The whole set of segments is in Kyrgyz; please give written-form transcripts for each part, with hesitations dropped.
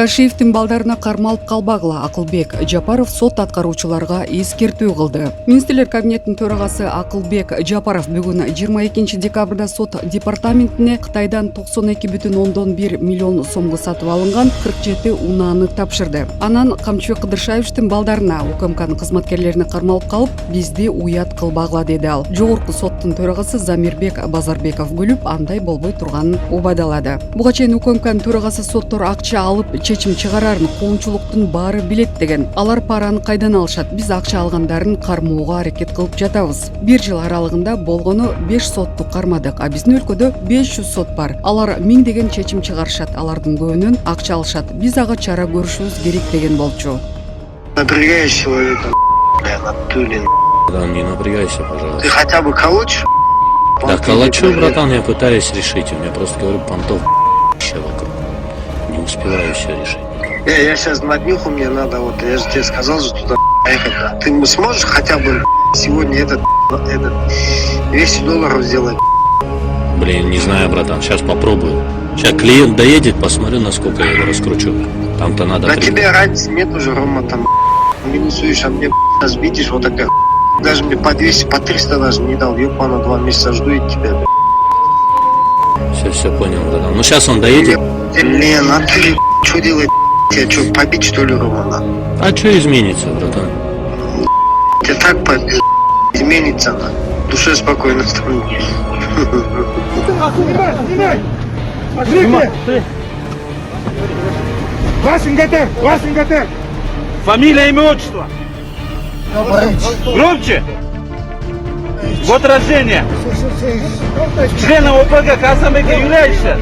Ташиевдин балдарына кармалып калбагыла. Акылбек Жапаров сот аткаруучуларга эскертүү кылды. Министрлер кабинетинин төрагасы Акылбек Жапаров бүгүн 22 декабрда сот департаментине Кытайдан 92,1 миллион сомго сатып алынган 47 унааны тапшырды. Анан Камчыбек Кыдыршаевдин балдарына УКМКнын кызматкерлерине кармалып калып, бизди уят кылбагыла деди ал. Жогорку соттун төрагасы Замирбек Базарбеков күлүп, андай болбой турганын убадалады. Буга чейин УКМКнын төрагасы соттор акча алып чечим чыгарарын коомчулуктун баары билет деген. Алар параны кайдан алышат? Биз акча алгандарын кармоого аракет кылып жатабыз. 1 жыл аралыгында болгону 5 сотту кармадык, а биздин өлкөдө 500 сот бар. Алар 1000 деген чечим чыгарышат, алардын көбүнөн акча алышат. Биз ага чара көрүшүбүз керек деген болчу. Напрягаешь человека, натурин. Да, не напрягайся, пожалуйста. Ты хотя бы колочь? Да колочу, братан, я пытаюсь решить. У меня просто, говорю, понтов вообще вокруг. Не успеваю все решить. Я сейчас на днюху, мне надо, вот я же тебе сказал, что туда ехать. Ты сможешь хотя бы сегодня этот $200 сделать? Блин, не знаю, братан, сейчас попробую. Сейчас клиент доедет, посмотрю, насколько я его раскручу. Там-то надо... На тебе разницы нет уже, Рома, там минусуешь, а мне сейчас видишь, вот такая даже мне по 200, по 300 даже не дал, ёпана, 2 месяца жду и тебя. Все понял, братан. Ну сейчас он доедет. Блин, а ты что делать? Тебя что, побить что ли, Рома, надо? А что изменится, братан? Тебя так побить, изменится она. Душе спокойно станет. Вашингтон! Фамилия, имя, отчество! Громче! Год рождения! Членом ОПГ Казамбека являешься?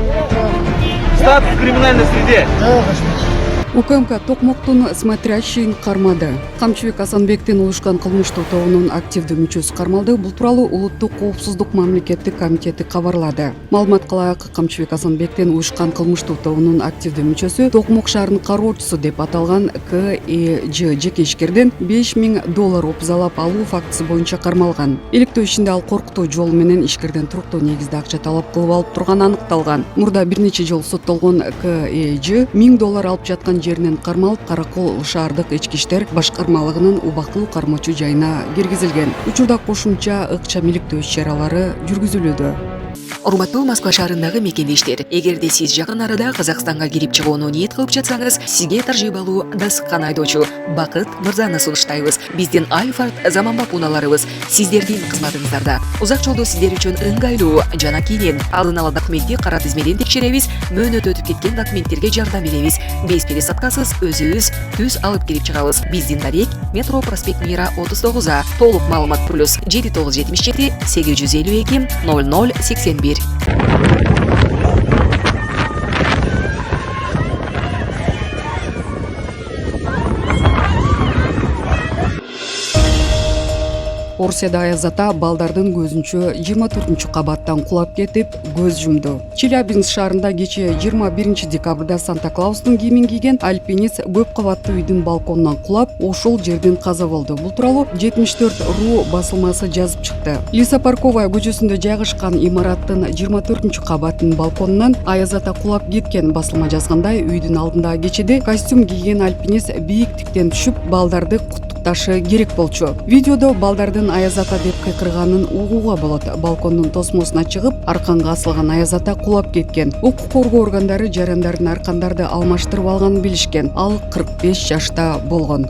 Статус в криминальной среде? УКМК Токмоктун смотрящийин кармады. Камчыбек Асанбектин уюшкан кылмыштуу тобунун активдүү мүчөсү кармалды. Бул тууралуу Улуттук коопсуздук мамлекеттик комитети кабарлады. Маалымат кылайык, Камчыбек Асанбектин уюшкан кылмыштуу тобунун активдүү мүчөсү Токмок шаарынын кароочусу деп аталган КЭЖ жеке ишкерден $5000 опузалап алуу фактысы боюнча кармалган. Иликтөө ишинде ал коркутуу жол менен ишкерден туруктуу негизде акча талап кылып алып турганы аныкталган. Мурда бир нече жолу соттолгон КЭЖ $1000 алып жаткан жеринен кармалып, Каракол шаардык ички иштер башкармалыгынын убактылуу кармоочу жайына киргизилген. Учурда кошумча ыкчам иликтөө иш-чаралары жүргүзүлүүдө. Урматтуу Москва шаарындагы мекендештер, эгерде сиз жакын арада Казакстанга кирип чыгууну ниет кылып жатсаңыз, сизге таржыйбалуу дасыккан айдоочу Бакыт Мырзаны сунуштайбыз. Биздин Альфард заманбап унааларыбыз сиздердин кызматыңыздарда. Узак жолдо сиздер үчүн ыңгайлуу жана кийин алдын ала документти кара тизмеден текшеребиз, мөөнөт өтүп кеткен документтерге жардам беребиз. Без пересадкасыз өзүбүз түз алып кирип чыгабыз. Биздин дарек Метро проспект Мира 39А. Толук маалымат плюс 7977 852 0081. Орусияда аяз ата балдардын көзүнчө 24-кабаттан кулап кетип, көз жумду. Челябинск шаарында кечээ 21 декабрда Санта-Клаустун кийимин кийген альпинист көп кабаттуу үйдүн балконунан кулап, ошол жерден каза болду. Бул тууралуу 74 басылмасы жазып чыкты. Лисапарковая көчөсүндө жайгашкан имараттын 24-кабаттын балконунан аяз ата кулап кеткен. Басылма жазгандай, үйдүн алдындагы кечеде костюм кийген альпинист бийиктиктен түшүп, балдарды ташы керек болчу. Видеодо балдардын аяз ата деп кыйкырганын угууга болот. Балкондун тосмосуна чыгып, арканга асылган аяз ата кулап кеткен. Укук коргоо органдары жарандардын аркандарды алмаштырып алганын билишкен. Ал 45 жашта болгон.